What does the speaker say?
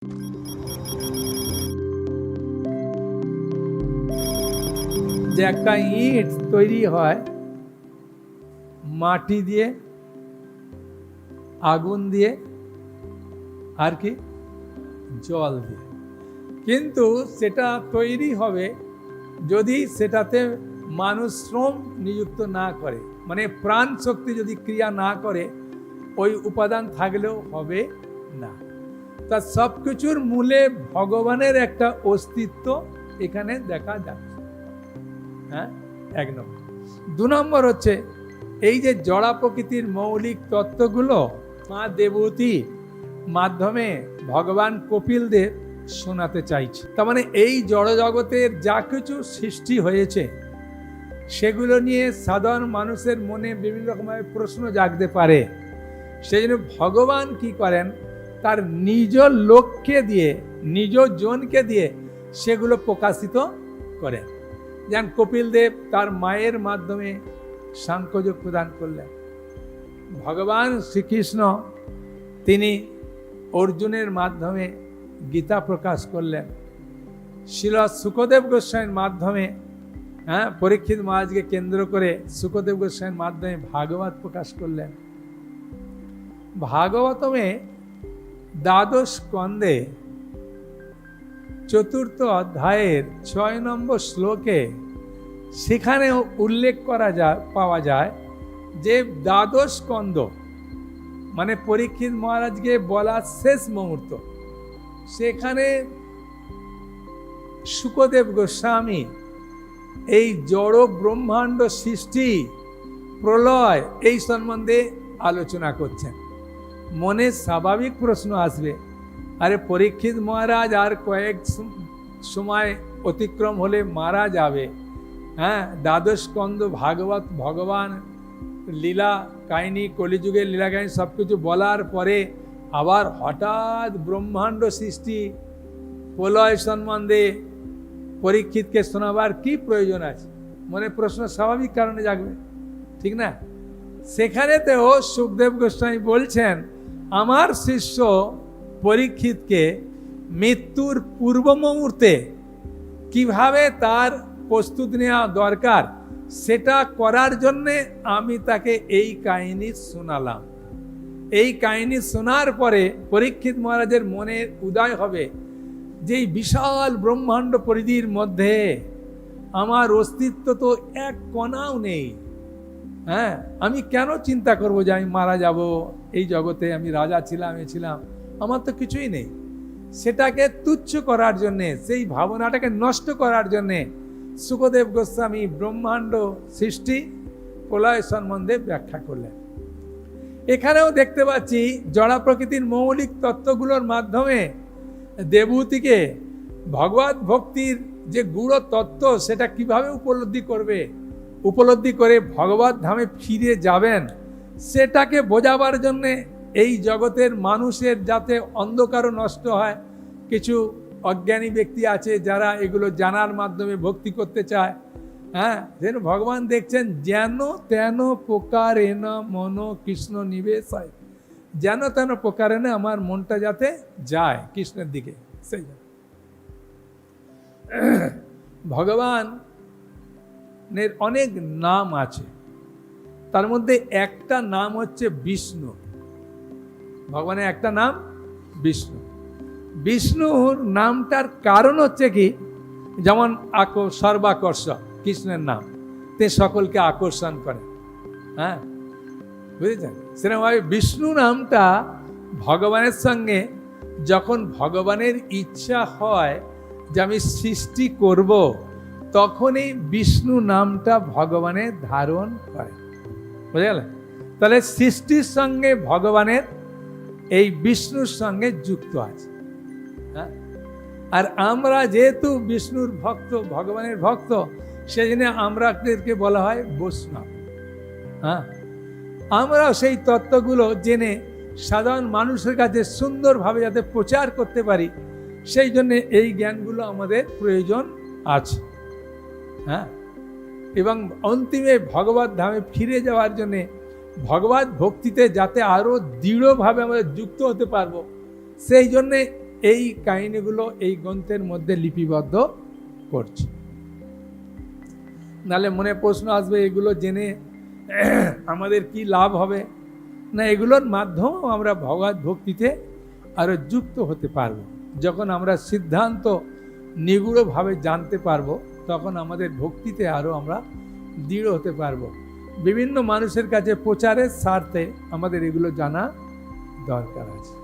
যে একটা ইট তৈরি হয় মাটি দিয়ে, আগুন দিয়ে, আর কি জল দিয়ে। কিন্তু সেটা তৈরি হবে যদি সেটাতে মানুষ শ্রম নিযুক্ত না করে, মানে প্রাণ শক্তি যদি ক্রিয়া না করে, ওই উপাদান থাকলেও হবে না। তা সব কিছুর মূলে ভগবানের একটা অস্তিত্ব এখানে দেখা যাচ্ছে। হ্যাঁ, এক নম্বর। দু নম্বর হচ্ছে এই যে জড়া প্রকৃতির মৌলিক তত্ত্বগুলো মা দেবতী মাধ্যমে ভগবান কপিল দেব শোনাতে চাইছে। তার মানে এই জড় জগতের যা কিছু সৃষ্টি হয়েছে সেগুলো নিয়ে সাধারণ মানুষের মনে বিভিন্ন রকমের প্রশ্ন জাগতে পারে। সেই জন্য ভগবান কি করেন, তার নিজ লোককে দিয়ে, নিজ জনকে দিয়ে সেগুলো প্রকাশিত করেন। যেমন কপিল দেব তার মায়ের মাধ্যমে সাংখ্যযোগ প্রদান করলেন। ভগবান শ্রীকৃষ্ণ তিনি অর্জুনের মাধ্যমে গীতা প্রকাশ করলেন। শ্রীল শুকদেব গোস্বামীর মাধ্যমে পরীক্ষিত মহারাজকে কেন্দ্র করে শুকদেব গোস্বামীর মাধ্যমে ভাগবত প্রকাশ করলেন। ভাগবতমে দ্বাদশ স্কন্ধে 4th অধ্যায়ের 6 নম্বর শ্লোকে সেখানেও উল্লেখ পাওয়া যায় যে দ্বাদশ স্কন্ধ মানে পরীক্ষিত মহারাজকে বলার শেষ মুহূর্ত, সেখানে শুকদেব গোস্বামী এই জড় ব্রহ্মাণ্ড সৃষ্টি প্রলয় এই সম্বন্ধে আলোচনা করছেন। মনে স্বাভাবিক প্রশ্ন আসবে, আরে পরীক্ষিত মহারাজ আর কয়েক সময় অতিক্রম হলে মারা যাবে, দ্বাদশ স্কন্ধ ভাগবত ভগবান লীলা কাহিনী, কলিযুগের লীলা কাহিনী সব কিছু বলার পরে আবার হঠাৎ ব্রহ্মাণ্ড সৃষ্টি প্রলয় সম্বন্ধে পরীক্ষিতকে শোনাবার কি প্রয়োজন আছে? মনে প্রশ্ন স্বাভাবিক কারণে জাগবে, ঠিক না? সেখানেতেও সুখদেব গোস্বামী বলছেন, আমার শিষ্য পরীক্ষিতকে মৃত্যুর পূর্ব মুহূর্তে কিভাবে তার প্রস্তুতি নেওয়া দরকার সেটা করার জন্যে আমি তাকে এই কাহিনী শোনালাম। এই কাহিনী শোনার পরে পরীক্ষিত মহারাজের মনে উদয় হবে যে বিশাল ব্রহ্মাণ্ড পরিধির মধ্যে আমার অস্তিত্ব তো এক কণাও নেই। আমি কেন চিন্তা করব যে আমি মারা যাব, এই জগতে আমি রাজা ছিলাম, আমার তো কিছুই নেই। সেটাকে তুচ্ছ করার জন্যে, সেই ভাবনাটাকে নষ্ট করার জন্যে শুকদেব গোস্বামী ব্রহ্মাণ্ড সৃষ্টি প্রলয় সম্বন্ধে ব্যাখ্যা করলেন। এখানেও দেখতে পাচ্ছি জড়া প্রকৃতির মৌলিক তত্ত্বগুলোর মাধ্যমে দেবহূতিকে ভগবত ভক্তির যে গূঢ় তত্ত্ব সেটা কিভাবে উপলব্ধি করে ভগবত ধামে ফিরে যাবেন সেটাকে বোঝাবার জন্যে এই জগতের মানুষের যাতে অন্ধকারও নষ্ট হয়। কিছু অজ্ঞানী ব্যক্তি আছে যারা এগুলো জানার মাধ্যমে ভক্তি করতে চায়। যেন ভগবান দেখছেন যেন তেন প্রকারে না মন কৃষ্ণ নিবেশ হয়, যেন তেন প্রকারে না আমার মনটা যাতে যায় কৃষ্ণের দিকে। সেই ভগবানের অনেক নাম আছে, তার মধ্যে একটা নাম হচ্ছে বিষ্ণু। ভগবানের একটা নাম বিষ্ণু। বিষ্ণুর নামটার কারণ হচ্ছে কি, যেমন সর্বাকর্ষক কৃষ্ণের নাম, তে সকলকে আকর্ষণ করে। বুঝেছেন? সেরকমভাবে বিষ্ণু নামটা ভগবানের সঙ্গে যখন ভগবানের ইচ্ছা হয় যে আমি সৃষ্টি করব, তখনই বিষ্ণু নামটা ভগবানের ধারণ করে। বুঝে গেল? তাহলে সৃষ্টির সঙ্গে ভগবানের এই বিষ্ণুর সঙ্গে যুক্ত আছে। আর আমরা যেহেতু বিষ্ণুর ভক্ত, ভগবানের ভক্ত, সেই জন্য আমাদেরকে বলা হয় বৈষ্ণব। আমরা সেই তত্ত্বগুলো জেনে সাধারণ মানুষের কাছে সুন্দরভাবে যাতে প্রচার করতে পারি, সেই জন্য এই জ্ঞানগুলো আমাদের প্রয়োজন আছে। এবং অন্তিমে ভগবত ধামে ফিরে যাওয়ার জন্যে, ভগবত ভক্তিতে যাতে আরও দৃঢ়ভাবে আমরা যুক্ত হতে পারবো, সেই জন্যে এই কাহিনীগুলো এই গ্রন্থের মধ্যে লিপিবদ্ধ করছি। নাহলে মনে প্রশ্ন আসবে, এগুলো জেনে আমাদের কি লাভ হবে? না, এগুলোর মাধ্যমেও আমরা ভগবত ভক্তিতে আরো যুক্ত হতে পারবো। যখন আমরা সিদ্ধান্ত নিগুড়ভাবে জানতে পারবো, তখন আমাদের ভক্তিতে আরো আমরা দৃঢ় হতে পারবো। বিভিন্ন মানুষের কাছে প্রচারের স্বার্থে আমাদের এগুলো জানা দরকার আছে।